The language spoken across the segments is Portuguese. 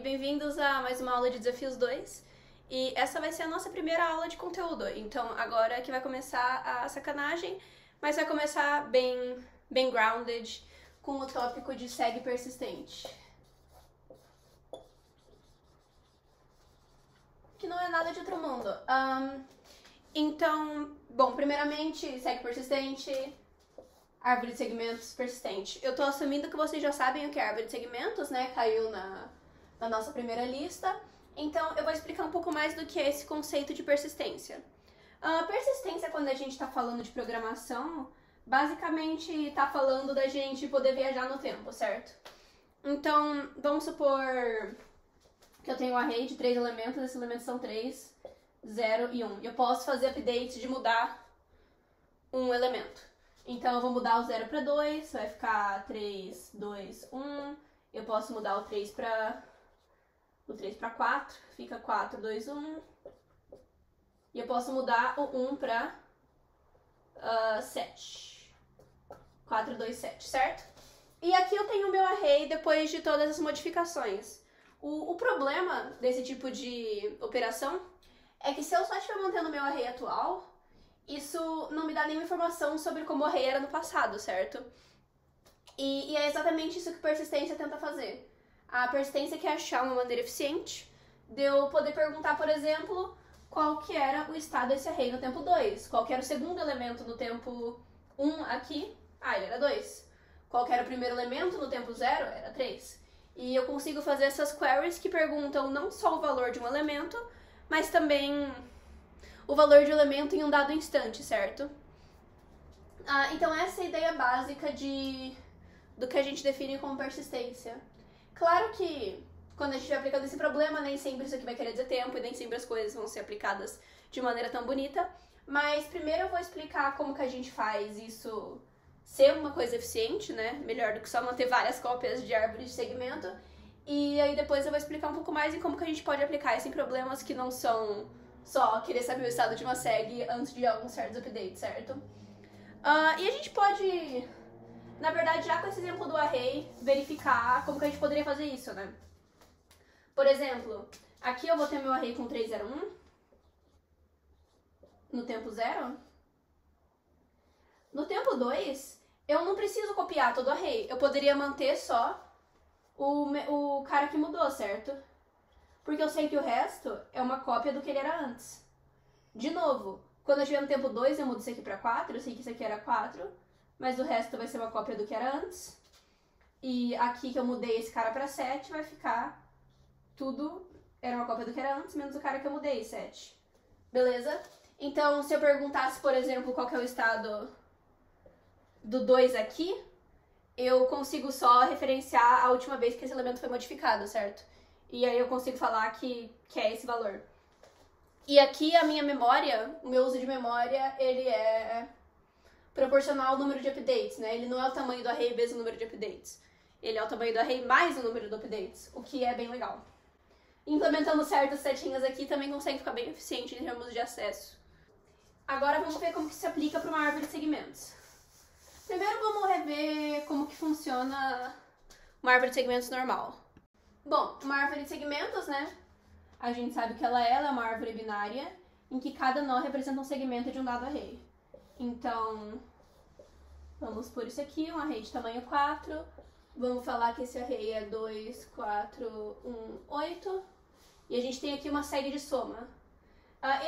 bem-vindos a mais uma aula de Desafios 2. E essa vai ser a nossa primeira aula de conteúdo. Então agora que vai começar a sacanagem, mas vai começar bem grounded, com o tópico de segue persistente. Que não é nada de outro mundo. Então, bom, primeiramente, segue persistente, árvore de segmentos persistente. Eu tô assumindo que vocês já sabem o que é árvore de segmentos, né? Caiu na nossa primeira lista. Então, eu vou explicar um pouco mais do que é esse conceito de persistência. Persistência, quando a gente tá falando de programação, basicamente tá falando da gente poder viajar no tempo, certo? Então, vamos supor que eu tenho um array de 3 elementos, esses elementos são 3, 0 e 1. Eu posso fazer updates de mudar um elemento. Então, eu vou mudar o 0 para 2, vai ficar 3, 2, 1. Eu posso mudar o 3 para 4, fica 4, 2, 1. E eu posso mudar o 1 para 7. 4, 2, 7, certo? E aqui eu tenho o meu array depois de todas as modificações. O problema desse tipo de operação é que se eu só estiver mantendo o meu array atual, isso não me dá nenhuma informação sobre como o array era no passado, certo? E é exatamente isso que persistência tenta fazer. A persistência quer achar uma maneira eficiente de eu poder perguntar, por exemplo, qual que era o estado desse array no tempo 2. Qual que era o segundo elemento no tempo 1 aqui? Ele era 2. Qual que era o primeiro elemento no tempo 0? Era 3. E eu consigo fazer essas queries que perguntam não só o valor de um elemento, mas também o valor de um elemento em um dado instante, certo? Então essa é a ideia básica do que a gente define como persistência. Claro que quando a gente vai aplicando esse problema, nem sempre isso aqui vai querer dizer tempo e nem sempre as coisas vão ser aplicadas de maneira tão bonita, mas primeiro eu vou explicar como que a gente faz isso ser uma coisa eficiente, né? Melhor do que só manter várias cópias de árvore de segmento. E aí depois eu vou explicar um pouco mais em como que a gente pode aplicar isso em problemas que não são só querer saber o estado de uma segue antes de alguns certos updates, certo? E a gente pode, na verdade, já com esse exemplo do array, verificar como que a gente poderia fazer isso, né? Por exemplo, aqui eu vou ter meu array com 3, 0, 1 no tempo 0. No tempo 2, eu não preciso copiar todo o array. Eu poderia manter só o cara que mudou, certo? Porque eu sei que o resto é uma cópia do que ele era antes. De novo, quando eu estiver no tempo 2, eu mudo isso aqui para 4. Eu sei que isso aqui era 4, mas o resto vai ser uma cópia do que era antes. E aqui que eu mudei esse cara para 7, vai ficar tudo era uma cópia do que era antes, menos o cara que eu mudei, 7. Beleza? Então, se eu perguntasse, por exemplo, qual que é o estado do 2 aqui, eu consigo só referenciar a última vez que esse elemento foi modificado, certo? E aí eu consigo falar que é esse valor. E aqui a minha memória, o meu uso de memória, ele é proporcional ao número de updates, né? Ele não é o tamanho do array vezes o número de updates. Ele é o tamanho do array mais o número de updates, o que é bem legal. Implementando certas setinhas aqui também consegue ficar bem eficiente em termos de acesso. Agora vamos ver como que se aplica para uma árvore de segmentos. Primeiro vamos rever como que funciona uma árvore de segmentos normal. Bom, uma árvore de segmentos, né? A gente sabe que ela é uma árvore binária em que cada nó representa um segmento de um dado array. Então, vamos por isso aqui, um array de tamanho 4. Vamos falar que esse array é 2, 4, 1, 8. E a gente tem aqui uma série de soma.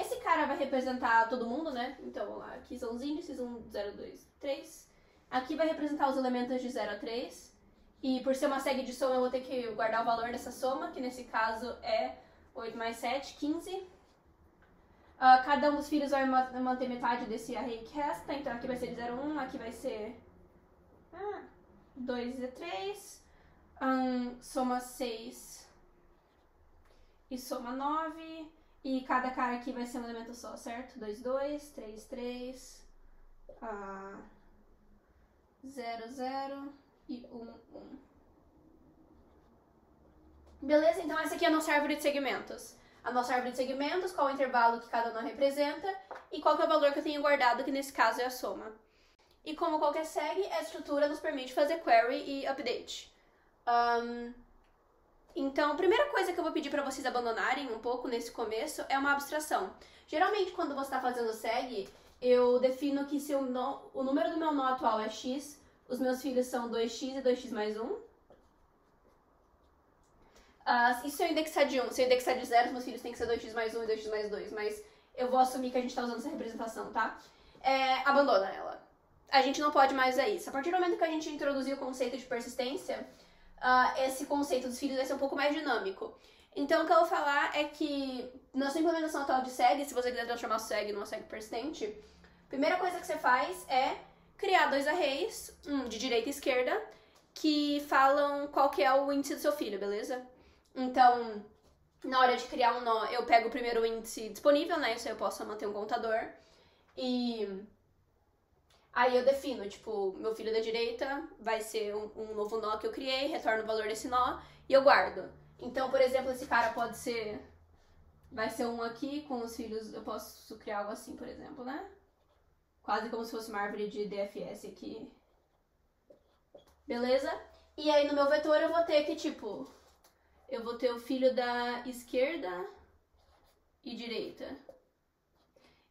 Esse cara vai representar todo mundo, né? Então, aqui são os índices, 1, 0, 2, 3. Aqui vai representar os elementos de 0 a 3. E por ser uma série de soma, eu vou ter que guardar o valor dessa soma, que nesse caso é 8 mais 7, 15. Cada um dos filhos vai manter metade desse array que resta. Então aqui vai ser de 0 a 1, aqui vai ser 2 e 3. Soma 6 e soma 9. E cada cara aqui vai ser um elemento só, certo? 2, 2, 3, 3, 0, 0 e 1, 1. Beleza? Então essa aqui é a nossa árvore de segmentos. A nossa árvore de segmentos, qual é o intervalo que cada nó representa e qual que é o valor que eu tenho guardado, que nesse caso é a soma. E como qualquer segue, a estrutura nos permite fazer query e update. Então, a primeira coisa que eu vou pedir pra vocês abandonarem um pouco nesse começo é uma abstração. Geralmente, quando você tá fazendo seg, eu defino que se o número do meu nó atual é x, os meus filhos são 2x e 2x mais 1. E se eu indexar de 1? Se eu indexar de 0, os meus filhos têm que ser 2x mais 1 e 2x mais 2. Mas eu vou assumir que a gente tá usando essa representação, tá? Abandona ela. A gente não pode mais usar isso. A partir do momento que a gente introduziu o conceito de persistência, esse conceito dos filhos vai ser um pouco mais dinâmico. Então, o que eu vou falar é que na sua implementação atual de seg, se você quiser transformar o seg numa seg persistente, a primeira coisa que você faz é criar 2 arrays, de direita e esquerda, que falam qual que é o índice do seu filho, beleza? Então, na hora de criar um nó, eu pego o primeiro índice disponível, né? Isso aí eu posso manter um contador. E aí eu defino, tipo, meu filho da direita vai ser um novo nó que eu criei, retorno o valor desse nó e eu guardo. Então, por exemplo, esse cara pode ser... vai ser um aqui com os filhos... eu posso criar algo assim, por exemplo, né? Quase como se fosse uma árvore de DFS aqui. Beleza? E aí no meu vetor eu vou ter que, tipo... eu vou ter o filho da esquerda e direita.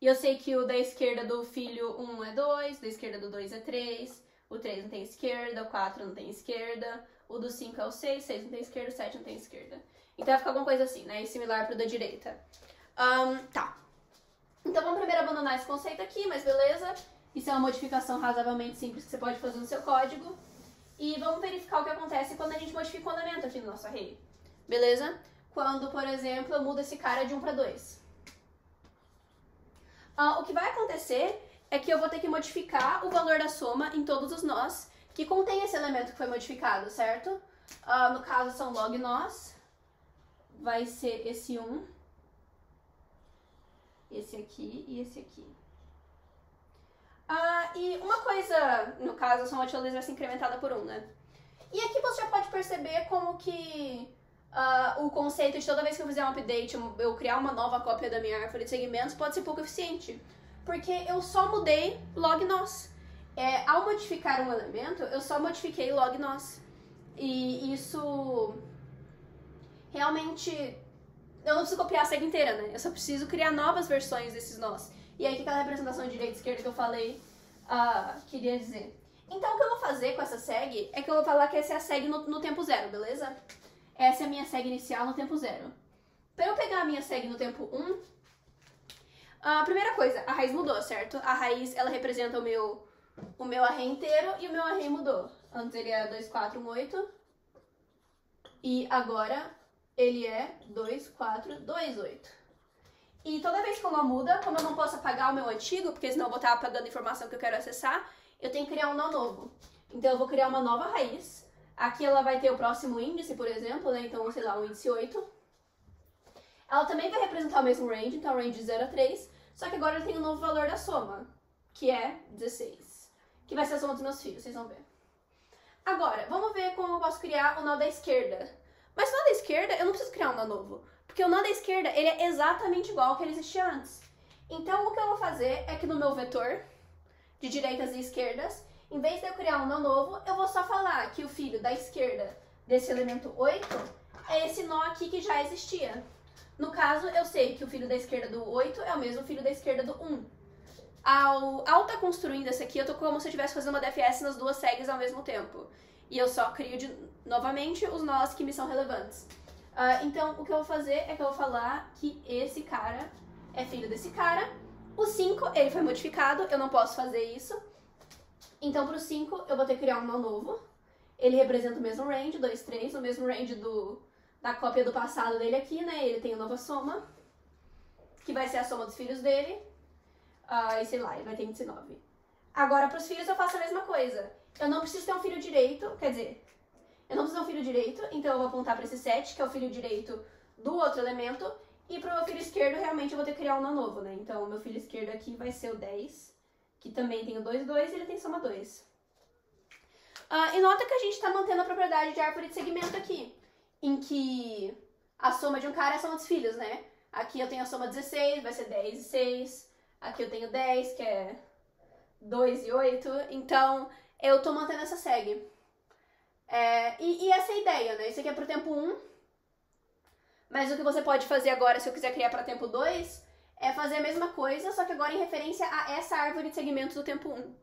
E eu sei que o da esquerda do filho 1 é 2, da esquerda do 2 é 3, o 3 não tem esquerda, o 4 não tem esquerda, o do 5 é o 6, 6 não tem esquerda, o 7 não tem esquerda. Então vai ficar alguma coisa assim, né? Similar pro da direita. Tá. Então vamos primeiro abandonar esse conceito aqui, mas beleza. Isso é uma modificação razoavelmente simples que você pode fazer no seu código. E vamos verificar o que acontece quando a gente modifica o elemento aqui no nosso array. Beleza? Quando, por exemplo, eu mudo esse cara de 1 para 2. O que vai acontecer é que eu vou ter que modificar o valor da soma em todos os nós que contém esse elemento que foi modificado, certo? No caso são log nós. Vai ser esse 1, esse aqui e esse aqui. E uma coisa, no caso, a soma de todas vai ser incrementada por 1, né? E aqui você já pode perceber como que o conceito de toda vez que eu fizer um update, eu criar uma nova cópia da minha árvore de segmentos pode ser pouco eficiente. Porque eu só mudei log nós. Ao modificar um elemento, eu só modifiquei log nós. E isso realmente... eu não preciso copiar a seg inteira, né? Eu só preciso criar novas versões desses nós. E aí, o que aquela representação de direita e esquerda que eu falei queria dizer? Então, o que eu vou fazer com essa seg é que eu vou falar que essa é a seg no tempo 0, beleza? Essa é a minha seg inicial no tempo 0. Para eu pegar a minha seg no tempo 1, primeira coisa, a raiz mudou, certo? A raiz, ela representa o meu array inteiro e o meu array mudou. Antes ele era 2, 4, 1, 8. E agora ele é 2, 4, 2, 8. E toda vez que o nó muda, como eu não posso apagar o meu antigo, porque senão eu vou estar apagando a informação que eu quero acessar, eu tenho que criar um nó novo. Então eu vou criar uma nova raiz. Aqui ela vai ter o próximo índice, por exemplo, né? Então, sei lá, o índice 8. Ela também vai representar o mesmo range, então range de 0 a 3. Só que agora eu tenho um novo valor da soma, que é 16. Que vai ser a soma dos meus filhos, vocês vão ver. Agora, vamos ver como eu posso criar o nó da esquerda. Mas o nó da esquerda, eu não preciso criar um nó novo. Porque o nó da esquerda, ele é exatamente igual ao que ele existia antes. Então, o que eu vou fazer é que no meu vetor de direitas e esquerdas, em vez de eu criar um nó novo, eu vou só falar que o filho da esquerda desse elemento 8 é esse nó aqui que já existia. No caso, eu sei que o filho da esquerda do 8 é o mesmo filho da esquerda do 1. Ao estar construindo esse aqui, eu tô como se eu estivesse fazendo uma DFS nas duas segs ao mesmo tempo. E eu só crio novamente os nós que me são relevantes. Então, o que eu vou fazer é que eu vou falar que esse cara é filho desse cara. O 5, ele foi modificado, eu não posso fazer isso. Então, pro 5, eu vou ter que criar um nó novo. Ele representa o mesmo range, 2, 3, o mesmo range da cópia do passado dele aqui, né? Ele tem a nova soma, que vai ser a soma dos filhos dele. E sei lá, ele vai ter índice 9. Agora, pros filhos, eu faço a mesma coisa. Eu não preciso ter um filho direito, quer dizer, eu não preciso ter um filho direito, então eu vou apontar para esse 7, que é o filho direito do outro elemento, e pro meu filho esquerdo, realmente, eu vou ter que criar um nó novo, né? Então, o meu filho esquerdo aqui vai ser o 10, que também tem o 2, 2, e ele tem soma 2. E nota que a gente está mantendo a propriedade de árvore de segmento aqui, em que a soma de um cara é a soma dos filhos, né? Aqui eu tenho a soma 16, vai ser 10 e 6. Aqui eu tenho 10, que é 2 e 8. Então, eu tô mantendo essa seg. E essa é a ideia, né? Isso aqui é pro tempo 1. Mas o que você pode fazer agora, se eu quiser criar para tempo 2, é fazer a mesma coisa, só que agora em referência a essa árvore de segmentos do tempo 1.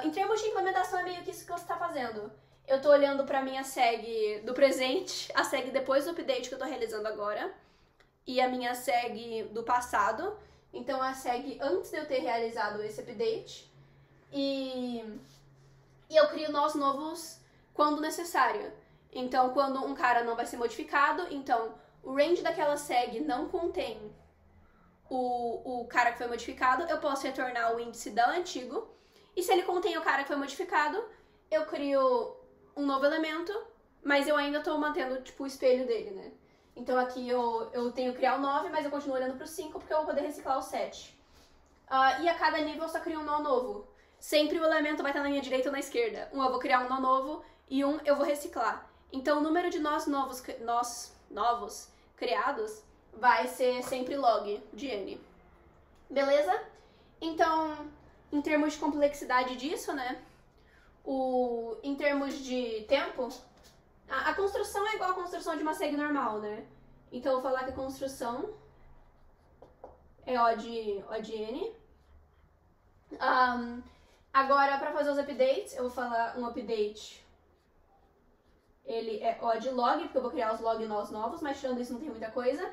Em termos de implementação, é meio que isso que você está fazendo. Eu estou olhando para a minha SEG do presente, a SEG depois do update que eu estou realizando agora, e a minha SEG do passado. Então, a SEG antes de eu ter realizado esse update. E eu crio nós novos quando necessário. Então, quando um cara não vai ser modificado, então o range daquela SEG não contém o cara que foi modificado, eu posso retornar o índice da antigo. E se ele contém o cara que foi modificado, eu crio um novo elemento, mas eu ainda tô mantendo, tipo, o espelho dele, né? Então aqui eu tenho que criar o 9, mas eu continuo olhando pro 5 porque eu vou poder reciclar o 7. E a cada nível eu só crio um nó novo. Sempre o elemento vai estar na minha direita ou na esquerda. Eu vou criar um nó novo e eu vou reciclar. Então o número de nós novos criados vai ser sempre log de n. Beleza? Então, em termos de complexidade disso, né? Em termos de tempo, a construção é igual a construção de uma SEG normal, né? Então eu vou falar que a construção é O de n. Agora, para fazer os updates, eu vou falar um update. Ele é O de log, porque eu vou criar os log nós novos, mas tirando isso não tem muita coisa.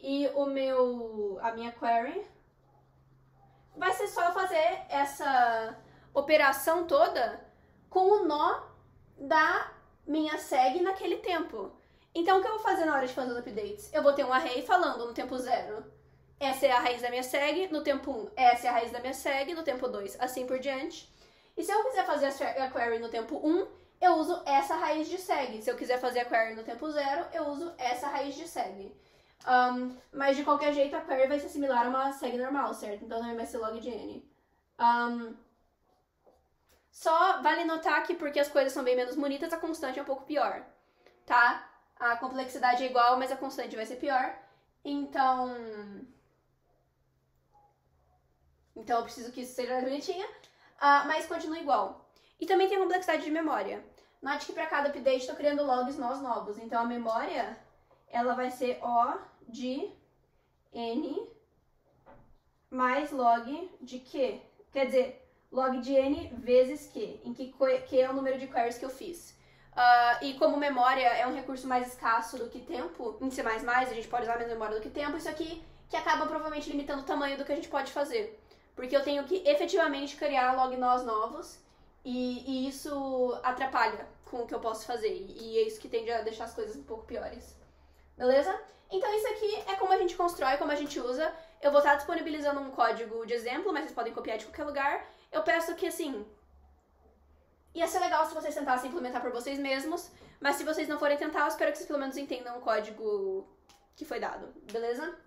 E a minha query vai ser só eu fazer essa operação toda com o nó da minha SEG naquele tempo. Então, o que eu vou fazer na hora de fazer os updates? Eu vou ter um array falando no tempo 0. Essa é a raiz da minha SEG, no tempo 1. Essa é a raiz da minha SEG, no tempo 2. Assim por diante. E se eu quiser fazer a query no tempo 1, eu uso essa raiz de SEG. Se eu quiser fazer a query no tempo 0, eu uso essa raiz de SEG. Mas de qualquer jeito, a query vai ser similar a uma SEG normal, certo? Então, também vai ser log de n. Só vale notar que porque as coisas são bem menos bonitas, a constante é um pouco pior, tá? A complexidade é igual, mas a constante vai ser pior. Então eu preciso que isso seja mais bonitinha, mas continua igual. E também tem a complexidade de memória. Note que para cada update estou criando logs nós novos. Então a memória, ela vai ser O de n mais log de Q. Quer dizer, log de n vezes Q, em que Q é o número de queries que eu fiz. E como memória é um recurso mais escasso do que tempo, em C++, a gente pode usar menos memória do que tempo, isso aqui que acaba provavelmente limitando o tamanho do que a gente pode fazer. Porque eu tenho que efetivamente criar log nós novos, e isso atrapalha com o que eu posso fazer, e é isso que tende a deixar as coisas um pouco piores. Beleza? Então isso aqui é como a gente constrói, como a gente usa. Eu vou estar disponibilizando um código de exemplo, mas vocês podem copiar de qualquer lugar. Eu peço que, assim, ia ser legal se vocês tentassem implementar por vocês mesmos, mas se vocês não forem tentar, eu espero que vocês pelo menos entendam o código que foi dado, beleza?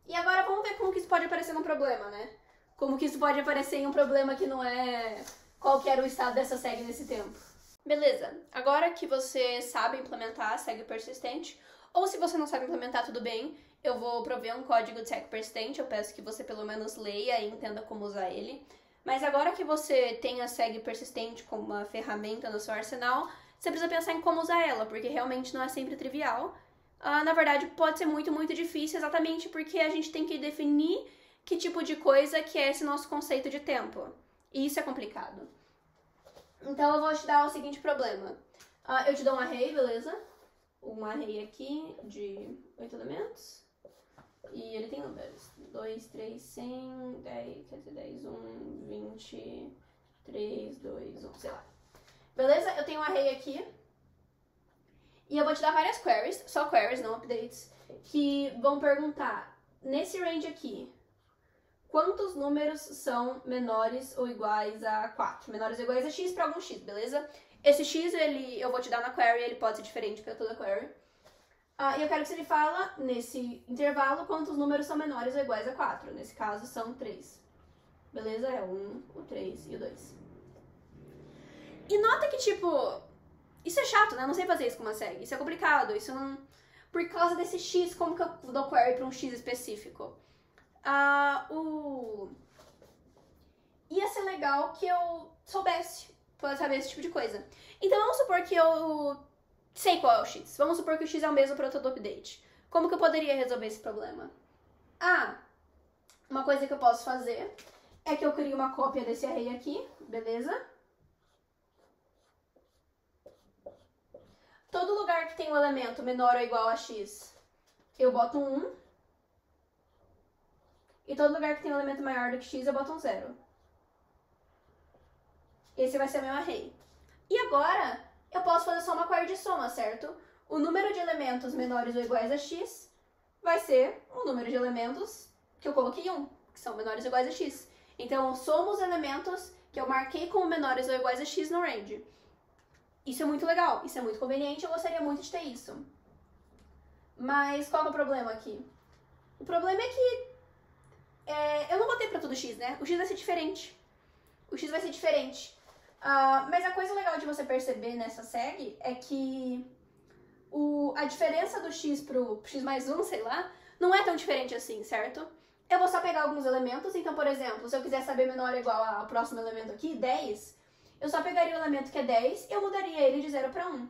E agora vamos ver como que isso pode aparecer num problema, né? Como que isso pode aparecer em um problema que não é qual que era o estado dessa SEG nesse tempo. Beleza, agora que você sabe implementar a SEG persistente, ou se você não sabe implementar, tudo bem, eu vou prover um código de SEG persistente, eu peço que você pelo menos leia e entenda como usar ele. Mas agora que você tem a SEG persistente como uma ferramenta no seu arsenal, você precisa pensar em como usar ela, porque realmente não é sempre trivial. Na verdade, pode ser muito, muito difícil, exatamente porque a gente tem que definir que tipo de coisa que é esse nosso conceito de tempo. E isso é complicado. Então eu vou te dar o seguinte problema. Eu te dou um array, beleza? Um array aqui de 8 elementos. E ele tem números. 2, 3, 100, 10, quer dizer, 10, 1, 20, 3, 2, 1, sei lá. Beleza? Eu tenho um array aqui. E eu vou te dar várias queries, só queries, não updates, que vão perguntar, nesse range aqui, quantos números são menores ou iguais a 4? Menores ou iguais a x para algum x, beleza? Esse x, eu vou te dar na query, ele pode ser diferente para toda query. E eu quero que você me fala, nesse intervalo, quantos números são menores ou iguais a 4. Nesse caso, são 3. Beleza? É o 1, o 3 e o 2. E nota que, tipo, isso é chato, né? Eu não sei fazer isso com uma SEG. Isso é complicado. Isso não... Por causa desse x, como que eu dou query para um x específico? Ia ser legal que eu soubesse fazer esse tipo de coisa. Então, vamos supor que eu sei qual é o x. Vamos supor que o x é o mesmo para todo update. Como que eu poderia resolver esse problema? Uma coisa que eu posso fazer é que eu crio uma cópia desse array aqui, beleza? Todo lugar que tem um elemento menor ou igual a x, eu boto um 1. E todo lugar que tem um elemento maior do que x, eu boto um 0. Esse vai ser meu array. E agora, eu posso fazer só uma query de soma, certo? O número de elementos menores ou iguais a x vai ser o número de elementos que eu coloquei 1, que são menores ou iguais a x. Então, eu somo os elementos que eu marquei como menores ou iguais a x no range. Isso é muito legal, isso é muito conveniente, eu gostaria muito de ter isso. Mas qual é o problema aqui? O problema é que eu não botei pra tudo x, né? O x vai ser diferente. O x vai ser diferente. Mas a coisa legal de você perceber nessa seg é que a diferença do x pro x mais 1, sei lá, não é tão diferente assim, certo? Eu vou só pegar alguns elementos, então, por exemplo, se eu quiser saber menor ou igual ao próximo elemento aqui, 10, eu só pegaria o elemento que é 10 e eu mudaria ele de 0 para 1.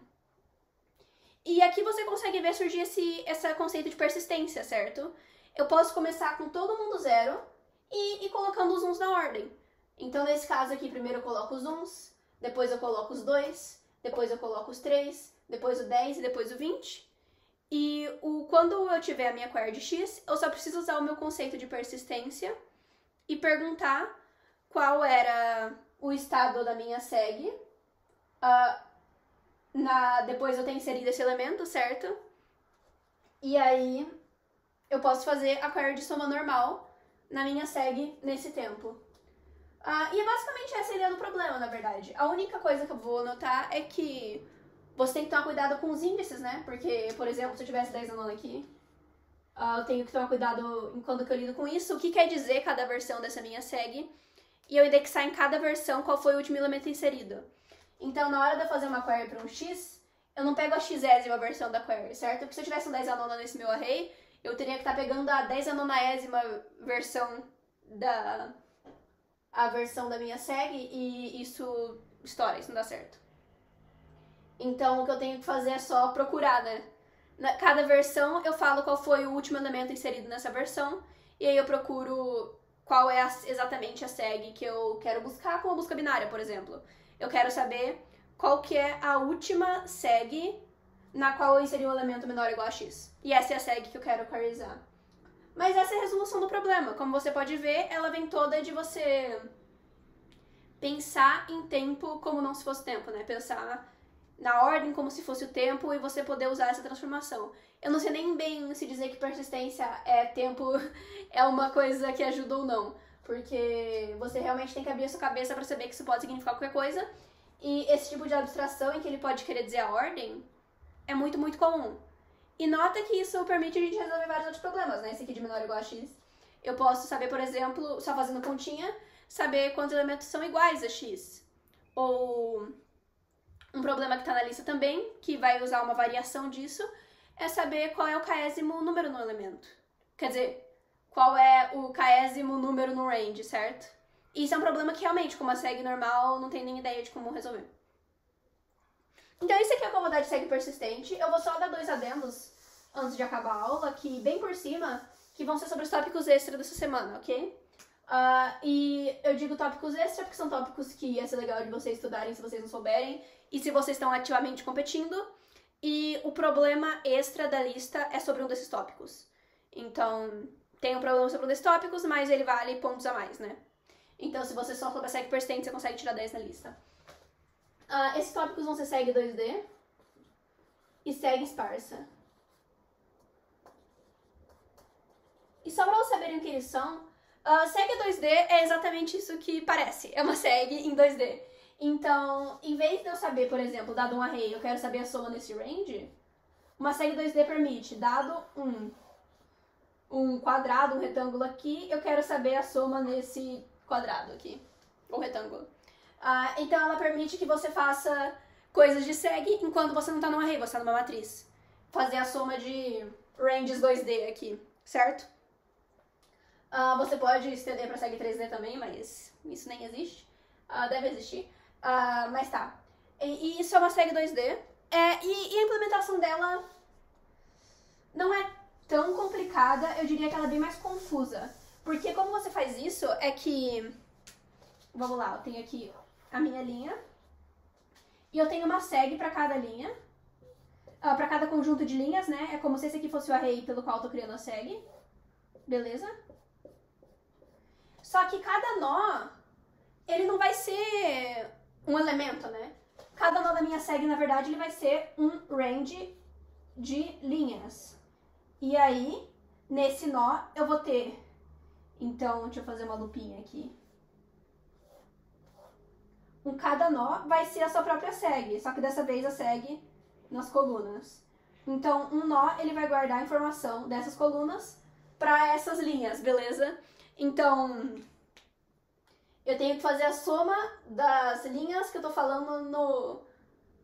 E aqui você consegue ver surgir esse conceito de persistência, certo? Eu posso começar com todo mundo 0 e ir colocando os uns na ordem. Então, nesse caso aqui, primeiro eu coloco os uns, depois eu coloco os 2, depois eu coloco os 3, depois o 10 e depois o 20. E quando eu tiver a minha query de x, eu só preciso usar o meu conceito de persistência e perguntar qual era o estado da minha seg. Depois eu tenho inserido esse elemento, certo? E aí eu posso fazer a query de soma normal na minha seg nesse tempo. E é basicamente essa a ideia do problema, na verdade. A única coisa que eu vou notar é que você tem que tomar cuidado com os índices, né? Porque, por exemplo, se eu tivesse 10 na nona aqui, eu tenho que tomar cuidado enquanto eu lido com isso. O que quer dizer cada versão dessa minha seg? E eu indexar em cada versão qual foi o último elemento inserido. Então, na hora de eu fazer uma query para um x, eu não pego a xésima versão da query, certo? Porque se eu tivesse um 10 a nona nesse meu array, eu teria que estar pegando a 10 a nonaésima versão a versão da minha seg e isso estoura, isso não dá certo. Então, o que eu tenho que fazer é só procurar, né? Cada versão eu falo qual foi o último elemento inserido nessa versão e aí eu procuro qual é exatamente a seg que eu quero buscar, como a busca binária, por exemplo. Eu quero saber qual que é a última seg na qual eu inseri um elemento menor ou igual a x. E essa é a seg que eu quero queryizar. Mas essa é a resolução do problema. Como você pode ver, ela vem toda de você pensar em tempo como não se fosse tempo, né? Pensar na ordem como se fosse o tempo e você poder usar essa transformação. Eu não sei nem bem se dizer que persistência é tempo é uma coisa que ajuda ou não, porque você realmente tem que abrir a sua cabeça para saber que isso pode significar qualquer coisa, e esse tipo de abstração em que ele pode querer dizer a ordem é muito, muito comum. E nota que isso permite a gente resolver vários outros problemas, né? Esse aqui de menor ou igual a x. Eu posso saber, por exemplo, só fazendo continha, saber quantos elementos são iguais a x. Ou um problema que está na lista também, que vai usar uma variação disso, é saber qual é o késimo número no elemento. Quer dizer, qual é o késimo número no range, certo? E isso é um problema que realmente, com uma seg normal, não tem nem ideia de como resolver. Então isso aqui é a como de seg persistente. Eu vou só dar 2 adendos antes de acabar a aula, aqui bem por cima, que vão ser sobre os tópicos extra dessa semana, ok? E eu digo tópicos extra porque são tópicos que ia ser legal de vocês estudarem se vocês não souberem e se vocês estão ativamente competindo. E o problema extra da lista é sobre um desses tópicos. Então, tem um problema sobre um desses tópicos, mas ele vale pontos a mais, né? Então, se você só souber seg persistente, você consegue tirar 10 na lista. Esses tópicos vão ser seg 2D e seg esparsa. E só pra vocês saberem o que eles são, seg 2D é exatamente isso que parece. É uma seg em 2D. Então, em vez de eu saber, por exemplo, dado um array, eu quero saber a soma nesse range, uma seg 2D permite, dado um quadrado, um retângulo aqui, eu quero saber a soma nesse quadrado aqui, ou retângulo. Então, ela permite que você faça coisas de seg enquanto você não está num array, você está numa matriz. Fazer a soma de ranges 2D aqui, certo? Você pode estender para seg 3D também, mas isso nem existe. Deve existir. Mas tá. E isso é uma seg 2D. E a implementação dela não é tão complicada, eu diria que ela é bem mais confusa. Porque como você faz isso, é que... Vamos lá, eu tenho aqui a minha linha. E eu tenho uma seg para cada linha. Para cada conjunto de linhas, né? É como se esse aqui fosse o array pelo qual eu tô criando a seg. Beleza? Só que cada nó, ele não vai ser um elemento, né? Cada nó da minha seg, na verdade, ele vai ser um range de linhas. E aí, nesse nó, eu vou ter... Então, deixa eu fazer uma lupinha aqui. Cada nó vai ser a sua própria seg, só que dessa vez a seg nas colunas. Então, um nó, ele vai guardar a informação dessas colunas para essas linhas, beleza? Então, eu tenho que fazer a soma das linhas que eu tô falando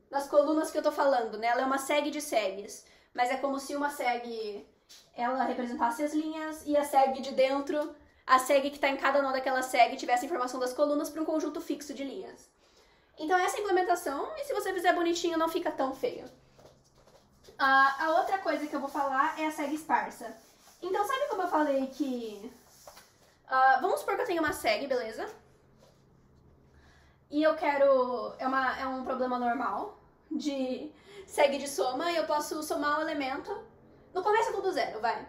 nas colunas que eu tô falando, né? Ela é uma seg de segs, mas é como se uma seg, ela representasse as linhas e a seg de dentro, a seg que está em cada nó daquela seg, tivesse a informação das colunas para um conjunto fixo de linhas. Então essa é a implementação, e se você fizer bonitinho não fica tão feio. A outra coisa que eu vou falar é a seg esparsa. Então sabe como eu falei que... vamos supor que eu tenho uma seg, beleza? E eu quero... É um problema normal de seg de soma, e eu posso somar um elemento. No começo é tudo zero, vai.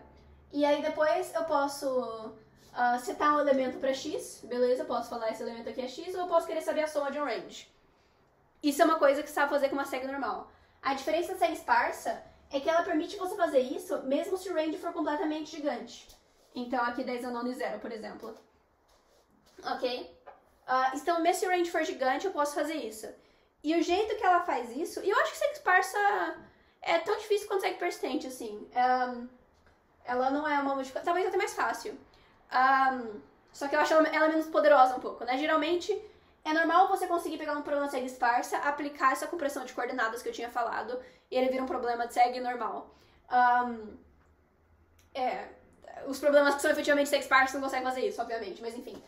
E aí depois eu posso... setar um elemento para x, beleza? Eu posso falar esse elemento aqui é x, ou eu posso querer saber a soma de um range. Isso é uma coisa que você sabe fazer com uma seg normal. A diferença da seg esparsa é que ela permite você fazer isso mesmo se o range for completamente gigante. Então aqui 10 unknown e 0, por exemplo. Ok? Então, mesmo se o range for gigante, eu posso fazer isso. E o jeito que ela faz isso... E eu acho que seg esparsa é tão difícil quanto seg persistente, assim. Ela não é uma modificação... Talvez até mais fácil. Só que eu acho ela menos poderosa um pouco, né? Geralmente, é normal você conseguir pegar um problema de seg esparsa, aplicar essa compressão de coordenadas que eu tinha falado, e ele vira um problema de seg normal. Os problemas que são efetivamente seg esparsa não conseguem fazer isso, obviamente, mas enfim.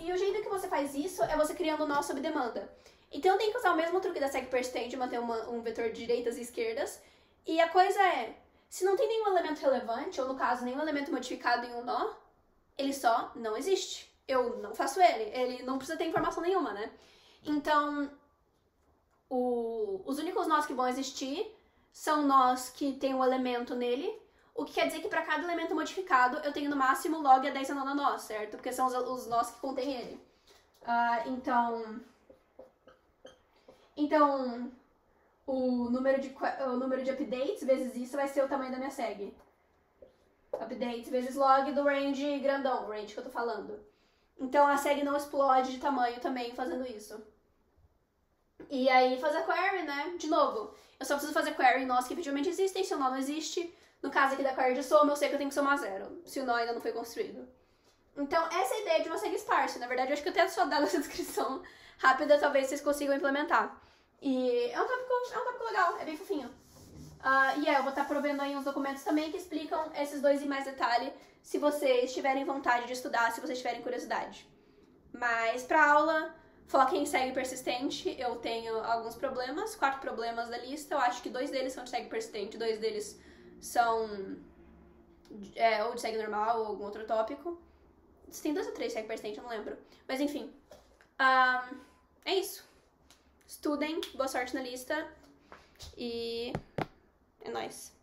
E o jeito que você faz isso é você criando um nó sob demanda. Então tem que usar o mesmo truque da seg persistente, manter um vetor de direitas e esquerdas. E a coisa é, se não tem nenhum elemento relevante, ou no caso, nenhum elemento modificado em um nó, ele só não existe. Eu não faço ele não precisa ter informação nenhuma, né? Então, os únicos nós que vão existir são nós que tem um elemento nele, o que quer dizer que para cada elemento modificado eu tenho no máximo log a 10 a nona nós, certo? Porque são os nós que contêm ele. Então, o número de updates vezes isso vai ser o tamanho da minha seg. Updates vezes log do range grandão, o range que eu tô falando. Então a seg não explode de tamanho também fazendo isso. E aí fazer query, né? De novo, eu só preciso fazer query em nós que efetivamente existem, se o nó não existe. No caso aqui da query de soma, eu sei que eu tenho que somar 0, se o nó ainda não foi construído. Então essa é a ideia de uma seg esparsa. Na verdade, eu acho que eu até só dado essa descrição rápida, talvez vocês consigam implementar. E é um tópico legal, é bem fofinho. Eu vou estar provendo aí uns documentos também que explicam esses dois em mais detalhe, se vocês tiverem vontade de estudar, se vocês tiverem curiosidade. Mas pra aula, foquem em seg persistente. Eu tenho alguns problemas, 4 problemas da lista. Eu acho que 2 deles são de seg persistente, 2 deles são ou de seg normal ou algum outro tópico. Tem 2 ou 3 seg persistente, eu não lembro. Mas enfim, é isso. Estudem, boa sorte na lista e é nóis.